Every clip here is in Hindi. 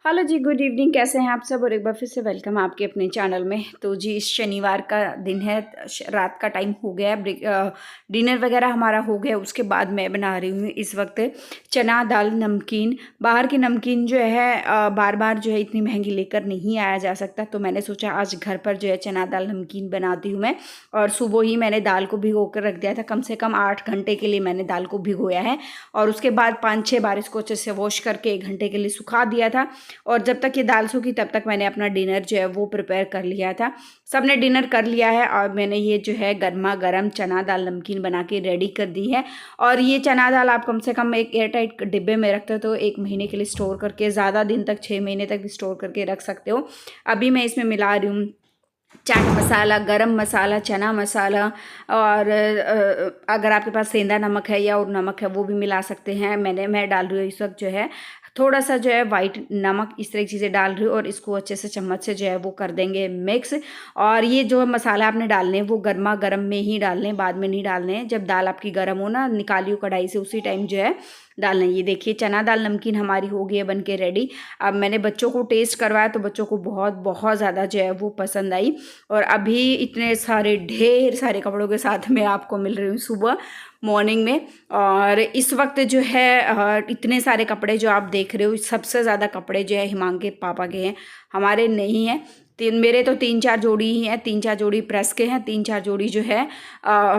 हेलो जी, गुड इवनिंग। कैसे हैं आप सब? और एक बार फिर से वेलकम आपके अपने चैनल में। तो जी, इस शनिवार का दिन है, रात का टाइम हो गया है, डिनर वगैरह हमारा हो गया। उसके बाद मैं बना रही हूँ इस वक्त चना दाल नमकीन। बाहर की नमकीन जो है बार बार जो है इतनी महंगी लेकर नहीं आया जा सकता, तो मैंने सोचा आज घर पर जो है चना दाल नमकीन बनाती हूँ मैं। और सुबह ही मैंने दाल को भिगो कर रख दिया था, कम से कम 8 घंटे के लिए मैंने दाल को भिगोया है। और उसके बाद 5-6 बार इसको अच्छे से वॉश करके 1 घंटे के लिए सुखा दिया था। और जब तक ये दाल सूखी तब तक मैंने अपना डिनर जो है वो प्रिपेयर कर लिया था। सबने डिनर कर लिया है और मैंने ये जो है गर्मा गर्म चना दाल नमकीन बना के रेडी कर दी है। और ये चना दाल आप कम से कम एक एयरटाइट डिब्बे में रखते हो तो 1 महीने के लिए स्टोर करके, ज़्यादा दिन तक 6 महीने तक भी स्टोर करके रख सकते हो। अभी मैं इसमें मिला रही हूँ चाट मसाला, गरम मसाला, चना मसाला। और अगर आपके पास सेंधा नमक है या और नमक है वो भी मिला सकते हैं। मैं डाल रही हूँ इस वक्त जो है थोड़ा सा जो है वाइट नमक, इस तरह की चीज़ें डाल रही हूँ। और इसको अच्छे से चम्मच से जो है वो कर देंगे मिक्स। और ये जो मसाला आपने डालने हैं वो गर्मा गर्म में ही डालने हैं, बाद में नहीं डालने हैं। जब दाल आपकी गर्म हो ना, निकालियो कढ़ाई से, उसी टाइम जो है डालना है। ये देखिए चना दाल नमकीन हमारी हो गई है बन के रेडी। अब मैंने बच्चों को टेस्ट करवाया तो बच्चों को बहुत बहुत ज़्यादा जो है वो पसंद आई। और अभी इतने सारे ढेर सारे कपड़ों के साथ मैं आपको मिल रही हूँ सुबह मॉर्निंग में। और इस वक्त जो है इतने सारे कपड़े जो आप देख रहे हो, सबसे ज़्यादा कपड़े जो है हिमांग के पापा के हैं, हमारे नहीं हैं। मेरे तो 3-4 जोड़ी ही हैं, 3-4 जोड़ी प्रेस के हैं, 3-4 जोड़ी जो है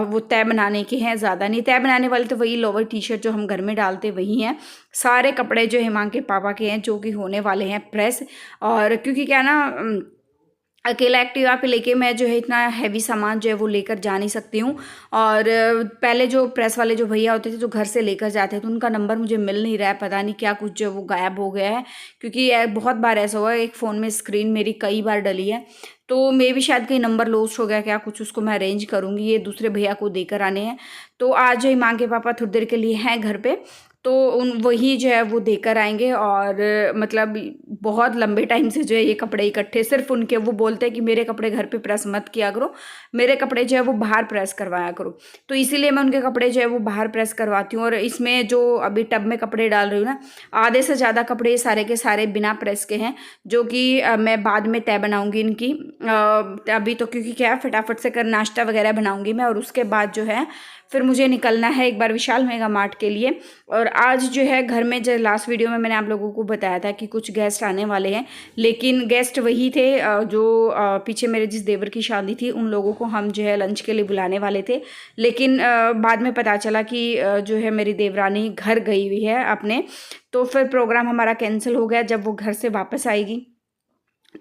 वो तय बनाने के हैं। ज़्यादा नहीं, तय बनाने वाले तो वही लोअर टी शर्ट जो हम घर में डालते वही हैं। सारे कपड़े जो हिमांग के पापा के हैं जो कि होने वाले हैं प्रेस। और क्योंकि क्या ना, अकेला एक्टिवा पे लेके मैं जो है इतना हैवी सामान जो है वो लेकर जा नहीं सकती हूँ। और पहले जो प्रेस वाले जो भैया होते थे जो घर से लेकर जाते थे, उनका नंबर मुझे मिल नहीं रहा है, पता नहीं क्या कुछ जो वो गायब हो गया है। क्योंकि बहुत बार ऐसा हुआ है, एक फ़ोन में स्क्रीन मेरी कई बार डली है, तो मे भी शायद कहीं नंबर लॉस्ट हो गया क्या कुछ। उसको मैं अरेंज करूँगी, ये दूसरे भैया को देकर आने हैं। तो आज ही माँ के पापा थोड़ी देर के लिए हैं घर पे, तो वही जो है वो देकर आएंगे। और मतलब बहुत लंबे टाइम से जो है ये कपड़े इकट्ठे, सिर्फ उनके, वो बोलते हैं कि मेरे कपड़े घर पे प्रेस मत किया करो, मेरे कपड़े जो है वो बाहर प्रेस करवाया करो। तो इसीलिए मैं उनके कपड़े जो है वो बाहर प्रेस करवाती हूँ। और इसमें जो अभी टब में कपड़े डाल रही हूँ ना, आधे से ज़्यादा कपड़े सारे के सारे बिना प्रेस के हैं, जो कि मैं बाद में तय बनाऊँगी इनकी। अभी तो क्योंकि क्या है, फटाफट से कर नाश्ता वगैरह बनाऊँगी मैं, और उसके बाद जो है फिर मुझे निकलना है एक बार विशाल मेगा मार्ट के लिए। और आज जो है घर में, जो लास्ट वीडियो में मैंने आप लोगों को बताया था कि कुछ गेस्ट आने वाले हैं, लेकिन गेस्ट वही थे जो पीछे मेरे जिस देवर की शादी थी उन लोगों को हम जो है लंच के लिए बुलाने वाले थे। लेकिन बाद में पता चला कि जो है मेरी देवरानी घर गई हुई है अपने, तो फिर प्रोग्राम हमारा कैंसिल हो गया। जब वो घर से वापस आएगी,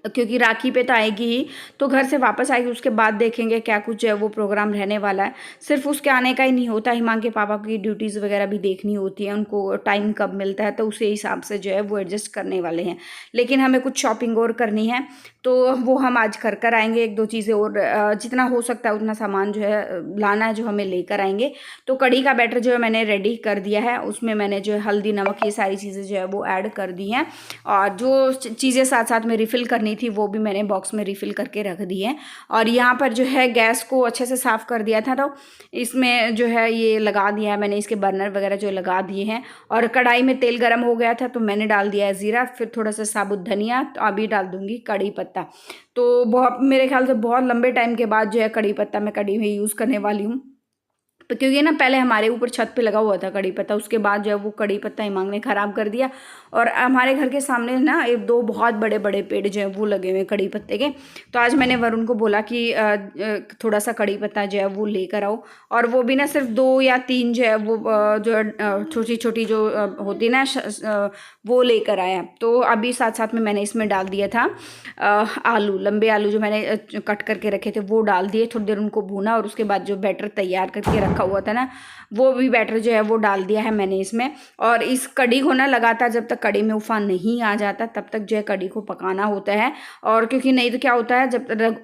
क्योंकि राखी पे तो आएगी ही, तो घर से वापस आएगी, उसके बाद देखेंगे क्या कुछ जो है वो प्रोग्राम रहने वाला है। सिर्फ उसके आने का ही नहीं होता, हिमांग के पापा की ड्यूटीज़ वगैरह भी देखनी होती है, उनको टाइम कब मिलता है, तो उसी हिसाब से जो है वो एडजस्ट करने वाले हैं। लेकिन हमें कुछ शॉपिंग और करनी है, तो वो हम आज कर कर आएंगे। 1-2 चीज़ें और जितना हो सकता है उतना सामान जो है लाना है, जो हमें लेकर आएंगे। तो कढ़ी का बैटर जो है मैंने रेडी कर दिया है, उसमें मैंने जो है हल्दी, नमक, ये सारी चीज़ें जो है वो ऐड कर दी हैं। और जो चीज़ें साथ साथ में रिफ़िल करनी थी वो भी मैंने बॉक्स में रिफ़िल करके रख दी है। और यहाँ पर जो है गैस को अच्छे से साफ़ कर दिया था, तो इसमें जो है ये लगा दिया है मैंने, इसके बर्नर वगैरह जो लगा दिए हैं। और कढ़ाई में तेल गर्म हो गया था तो मैंने डाल दिया है ज़ीरा, फिर थोड़ा सा साबुत धनिया, तो अभी डाल दूँगी कड़ी पत्ता। तो बहुत, मेरे ख्याल से बहुत लंबे टाइम के बाद जो है कड़ी पत्ता मैं कड़ी में यूज़ करने वाली हूँ। तो क्योंकि ना पहले हमारे ऊपर छत पे लगा हुआ था कड़ी पत्ता, उसके बाद जो है वो कड़ी पत्ता हिमांग ने ख़राब कर दिया। और हमारे घर के सामने ना 1-2 बहुत बड़े बड़े पेड़ जो है वो लगे हुए कड़ी पत्ते के। तो आज मैंने वरुण को बोला कि थोड़ा सा कड़ी पत्ता जो है वो लेकर आओ। और वो भी ना सिर्फ 2 या 3 जो है वो जो छोटी छोटी जो होती ना वो लेकर आया। तो अभी साथ साथ में मैंने इसमें डाल दिया था आलू, लंबे आलू जो मैंने कट करके रखे थे वो डाल दिए, थोड़ी देर उनको भूना। और उसके बाद जो बैटर तैयार करके रखा हुआ था ना, वो भी बैटर जो है वो डाल दिया है मैंने इसमें। और इस कड़ी को ना लगातार, जब तक कड़ी में उफान नहीं आ जाता तब तक जो है कड़ी को पकाना होता है। और क्योंकि नहीं तो क्या होता है,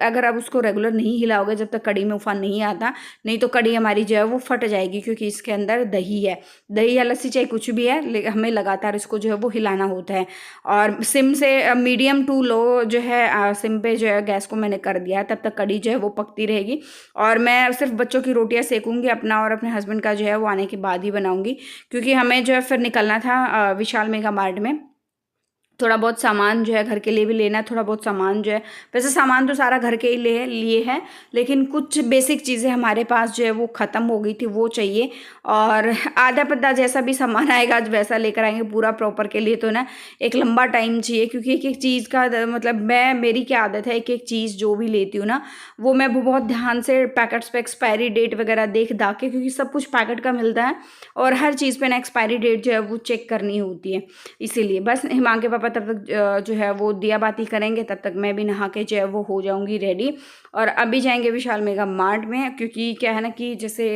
अगर आप उसको रेगुलर नहीं हिलाओगे जब तक कड़ी में उफान नहीं आता, नहीं तो कड़ी हमारी जो है वो फट जाएगी, क्योंकि इसके अंदर दही है, दही या लस्सी चाहे कुछ भी है, हमें लगातार इसको जो है वो हिलाना होता है। और सिम से मीडियम टू लो जो है सिम पे जो है गैस को मैंने कर दिया है, तब तक कड़ी जो है वो पकती रहेगी। और मैं सिर्फ बच्चों की रोटियां सेकूंगी, अपना और अपने हस्बैंड का जो है वो आने के बाद ही बनाऊंगी, क्योंकि हमें जो है फिर निकलना था विशाल मेगा मार्ट में। थोड़ा बहुत सामान जो है घर के लिए भी लेना है, थोड़ा बहुत सामान जो है, वैसे सामान तो सारा घर के ही लिए है, लेकिन कुछ बेसिक चीज़ें हमारे पास जो है वो ख़त्म हो गई थी, वो चाहिए। और आधा पद्धा जैसा भी सामान आएगा आज वैसा लेकर आएंगे। पूरा प्रॉपर के लिए तो ना एक लंबा टाइम चाहिए, क्योंकि एक एक चीज़ का मतलब मेरी क्या आदत है, एक एक चीज़ जो भी लेती हूँ ना वो मैं बहुत ध्यान से पैकेट्स पे एक्सपायरी डेट वगैरह देख दा के, क्योंकि सब कुछ पैकेट का मिलता है और हर चीज़ पे ना एक्सपायरी डेट जो है वो चेक करनी होती है। इसीलिए बस हिमांग के पापा तब तक जो है वो दिया बाती करेंगे, तब तक मैं भी नहा के जो है वो हो जाऊंगी रेडी। और अभी जाएंगे विशाल मेगा मार्ट में, क्योंकि क्या है ना कि जैसे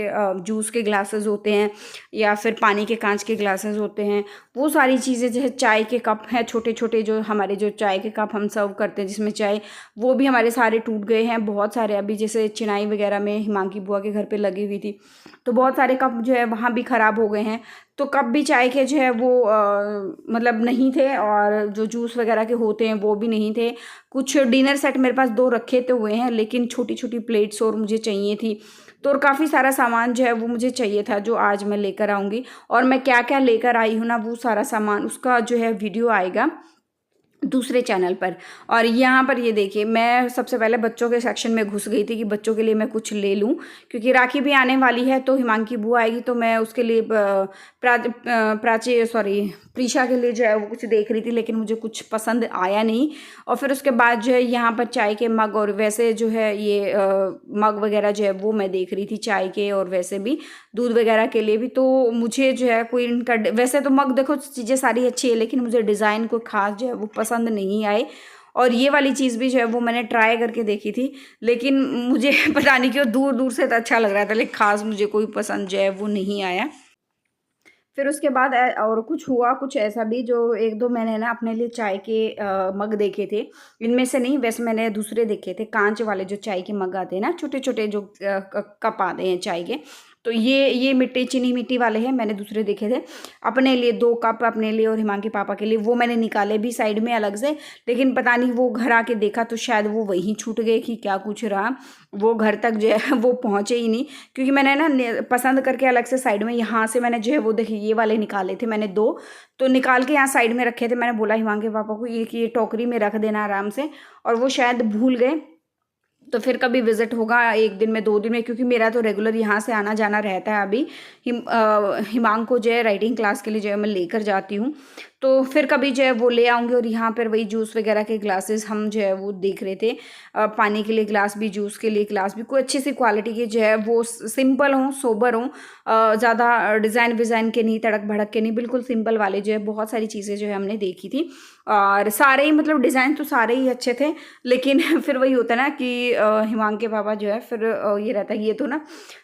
जूस के ग्लासेस होते हैं या फिर पानी के कांच के ग्लासेस होते हैं, वो सारी चीज़ें जैसे चाय के कप हैं छोटे छोटे, जो हमारे जो चाय के कप हम सर्व करते हैं जिसमें चाय, वो भी हमारे सारे टूट गए हैं बहुत सारे। अभी जैसे चिनाई वगैरह में हिमांग की बुआ के घर पे लगी हुई थी, तो बहुत सारे कप जो है वहाँ भी ख़राब हो गए हैं। तो कप भी चाय के जो है वो मतलब नहीं थे, और जो जूस वगैरह के होते हैं वो भी नहीं थे। कुछ डिनर सेट मेरे पास 2 रखे तो हुए हैं, लेकिन छोटी छोटी प्लेट्स और मुझे चाहिए थी। तो और काफ़ी सारा सामान जो है वो मुझे चाहिए था, जो आज मैं लेकर आऊँगी। और मैं क्या क्या लेकर आई हूँ ना, वो सारा सामान उसका जो है वीडियो आएगा दूसरे चैनल पर। और यहाँ पर ये देखिए, मैं सबसे पहले बच्चों के सेक्शन में घुस गई थी कि बच्चों के लिए मैं कुछ ले लूँ, क्योंकि राखी भी आने वाली है तो हिमांग की बुआ आएगी, तो मैं उसके लिए प्रीशा के लिए जो है वो कुछ देख रही थी, लेकिन मुझे कुछ पसंद आया नहीं। और फिर उसके बाद जो है यहाँ पर चाय के मग और वैसे जो है ये मग वगैरह जो है वो मैं देख रही थी चाय के, और वैसे भी दूध वगैरह के लिए भी। तो मुझे जो है कोई इनका वैसे तो मग देखो चीज़ें सारी अच्छी है, लेकिन मुझे डिज़ाइन को खास जो है वो पसंद नहीं आए। और ये वाली चीज़ भी जो है वो मैंने ट्राई करके देखी थी, लेकिन मुझे पता नहीं क्यों दूर दूर से तो अच्छा लग रहा था, लेकिन खास मुझे कोई पसंद जो है वो नहीं आया। फिर उसके बाद और कुछ हुआ कुछ ऐसा भी, जो 1-2 मैंने ना अपने लिए चाय के मग देखे थे। इनमें से नहीं, वैसे मैंने दूसरे देखे थे, कांच वाले जो चाय के मग आते हैं ना, छोटे छोटे जो कप आते हैं चाय के। तो ये मिट्टी चीनी मिट्टी वाले हैं, मैंने दूसरे देखे थे। अपने लिए 2 कप अपने लिए और हिमांग के पापा के लिए, वो मैंने निकाले भी साइड में अलग से, लेकिन पता नहीं वो घर आके देखा तो शायद वो वहीं छूट गए कि क्या कुछ रहा, वो घर तक जो है वो पहुँचे ही नहीं। क्योंकि मैंने ना पसंद करके अलग से साइड में यहाँ से मैंने जो है वो देखिए ये वाले निकाले थे मैंने 2, तो निकाल के यहाँ साइड में रखे थे। मैंने बोला हिमांग के पापा को ये कि ये टोकरी में रख देना आराम से, और वो शायद भूल गए। तो फिर कभी विजिट होगा 1 दिन में 2 दिन में, क्योंकि मेरा तो रेगुलर यहाँ से आना जाना रहता है। अभी हिमांग को जो है राइटिंग क्लास के लिए जो है मैं लेकर जाती हूँ, तो फिर कभी जो है वो ले आऊँगी। और यहाँ पर वही जूस वगैरह के ग्लासेस हम जो है वो देख रहे थे, पानी के लिए ग्लास भी जूस के लिए ग्लास भी, कोई अच्छी सी क्वालिटी के जो है वो सिंपल हों सोबर हों, ज़्यादा डिज़ाइन विज़ाइन के नहीं, तड़क भड़क के नहीं, बिल्कुल सिंपल वाले जो है बहुत सारी चीज़ें जो है हमने देखी थी। और सारे ही मतलब डिज़ाइन तो सारे ही अच्छे थे, लेकिन फिर वही होता है ना कि हिमांग के पापा जो है फिर ये रहता है, ये तो ना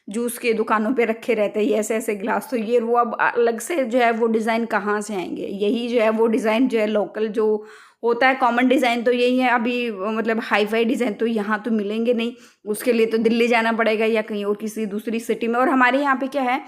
जूस के दुकानों पे रखे रहते हैं ऐसे ऐसे ग्लास, तो ये वो अब अलग से जो है वो डिज़ाइन कहाँ से आएंगे। यही जो है वो डिज़ाइन जो है लोकल जो होता है कॉमन डिज़ाइन तो यही है। अभी मतलब हाई फाई डिज़ाइन तो यहाँ तो मिलेंगे नहीं, उसके लिए तो दिल्ली जाना पड़ेगा या कहीं और किसी दूसरी सिटी में। और हमारे यहाँ पे क्या है,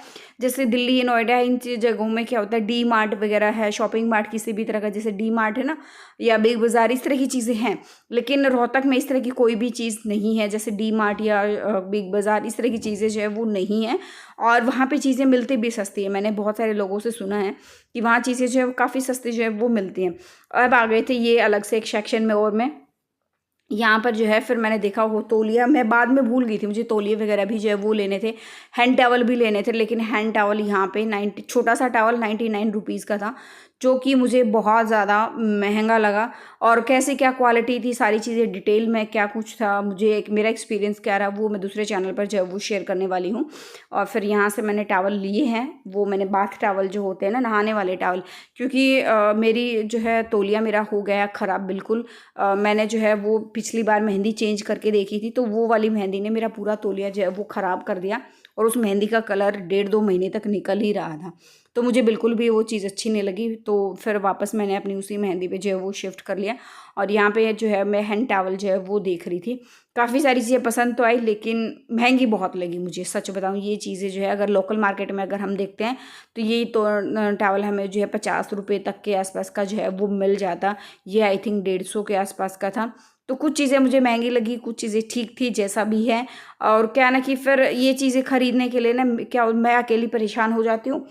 जैसे दिल्ली नोएडा इन जगहों में क्या होता है, डी मार्ट वगैरह है, शॉपिंग मार्ट किसी भी तरह का, जैसे डी मार्ट है ना या बिग बाज़ार, इस तरह की चीज़ें हैं। लेकिन रोहतक में इस तरह की कोई भी चीज़ नहीं है, जैसे डी मार्ट या बिग बाज़ार, इस तरह की चीज़ें जो है वो नहीं है। और वहाँ पे चीज़ें मिलती भी सस्ती है, मैंने बहुत सारे लोगों से सुना है कि वहाँ चीज़ें जो है काफ़ी सस्ती जो है वो मिलती हैं। अब आ गए थे ये अलग से एक सेक्शन में, और मैं यहाँ पर जो है फिर मैंने देखा वो तौलिया, मैं बाद में भूल गई थी, मुझे तौलिए वगैरह भी जो है वो लेने थे, हैंड टॉवल भी लेने थे। लेकिन हैंड टॉवल यहाँ पे 90, छोटा सा टॉवल 99 रुपीज़ का था, जो कि मुझे बहुत ज़्यादा महंगा लगा। और कैसे क्या क्वालिटी थी, सारी चीज़ें डिटेल में क्या कुछ था, मुझे एक मेरा एक्सपीरियंस क्या रहा, वो मैं दूसरे चैनल पर जो है वो शेयर करने वाली हूँ। और फिर यहाँ से मैंने टॉवल लिए हैं, वो मैंने बाथ टॉवल जो होते हैं ना, नहाने वाले टॉवल, क्योंकि मेरी जो है तौलिया मेरा हो गया ख़राब बिल्कुल। मैंने जो है वो पिछली बार मेहंदी चेंज करके देखी थी, तो वो वाली मेहंदी ने मेरा पूरा तौलिया जो है वो ख़राब कर दिया, और उस मेहंदी का कलर 1.5-2 महीने तक निकल ही रहा था। तो मुझे बिल्कुल भी वो चीज़ अच्छी नहीं लगी, तो फिर वापस मैंने अपनी उसी मेहंदी पे जो है वो शिफ्ट कर लिया। और यहाँ पे जो है मैं हैंड टॉवल जो है वो देख रही थी, काफ़ी सारी चीज़ें पसंद तो आई, लेकिन महंगी बहुत लगी मुझे। सच बताऊँ, ये चीज़ें जो है अगर लोकल मार्केट में अगर हम देखते हैं तो ये तो टॉवल हमें जो है 50 रुपये तक के आसपास का जो है वो मिल जाता। ये आई थिंक 150 के आसपास का था। तो कुछ चीज़ें मुझे महंगी लगी, कुछ चीज़ें ठीक थी, जैसा भी है। और क्या ना कि फिर ये चीज़ें खरीदने के लिए ना क्या मैं अकेली परेशान हो जाती हूँ।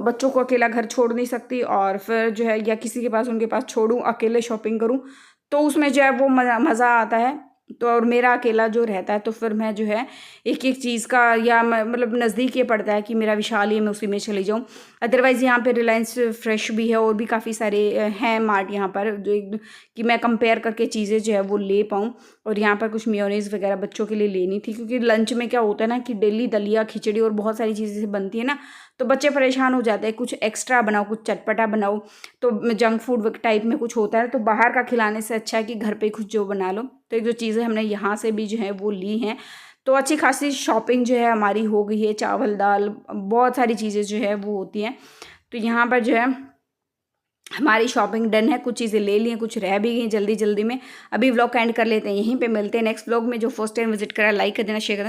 बच्चों को अकेला घर छोड़ नहीं सकती, और फिर जो है या किसी के पास उनके पास छोड़ूँ, अकेले शॉपिंग करूँ, तो उसमें जो है वो मज़ा आता है। तो और मेरा अकेला जो रहता है तो फिर मैं जो है एक-एक चीज़ का या मतलब नज़दीक ये पड़ता है कि मेरा विशाल ही मैं उसी में चली जाऊँ। अदरवाइज़ यहाँ पे रिलायंस फ्रेश भी है और भी काफ़ी सारे हैं मार्ट यहाँ पर जो एक कि मैं कंपेयर करके चीज़ें जो है वो ले पाऊँ। और यहाँ पर कुछ मेयोनीज़ वगैरह बच्चों के लिए लेनी थी, क्योंकि लंच में क्या होता है ना कि डेली दलिया, खिचड़ी और बहुत सारी चीज़ें बनती है ना, तो बच्चे परेशान हो जाते हैं, कुछ एक्स्ट्रा बनाओ, कुछ चटपटा बनाओ। तो जंक फूड टाइप में कुछ होता है, तो बाहर का खिलाने से अच्छा है कि घर पे कुछ जो बना लो। तो एक जो चीज़ें हमने यहाँ से भी जो है वो ली हैं, तो अच्छी खासी शॉपिंग जो है हमारी हो गई है। चावल, दाल, बहुत सारी चीज़ें जो है वो होती हैं। तो यहाँ पर जो है हमारी शॉपिंग डन है, कुछ चीज़ें ले ली हैं, कुछ रह भी गई जल्दी-जल्दी में। अभी व्लॉग का एंड कर लेते हैं, यहीं पे मिलते हैं नेक्स्ट व्लॉग में। जो फर्स्ट टाइम विज़िट करा, लाइक कर देना, शेयर कर देना।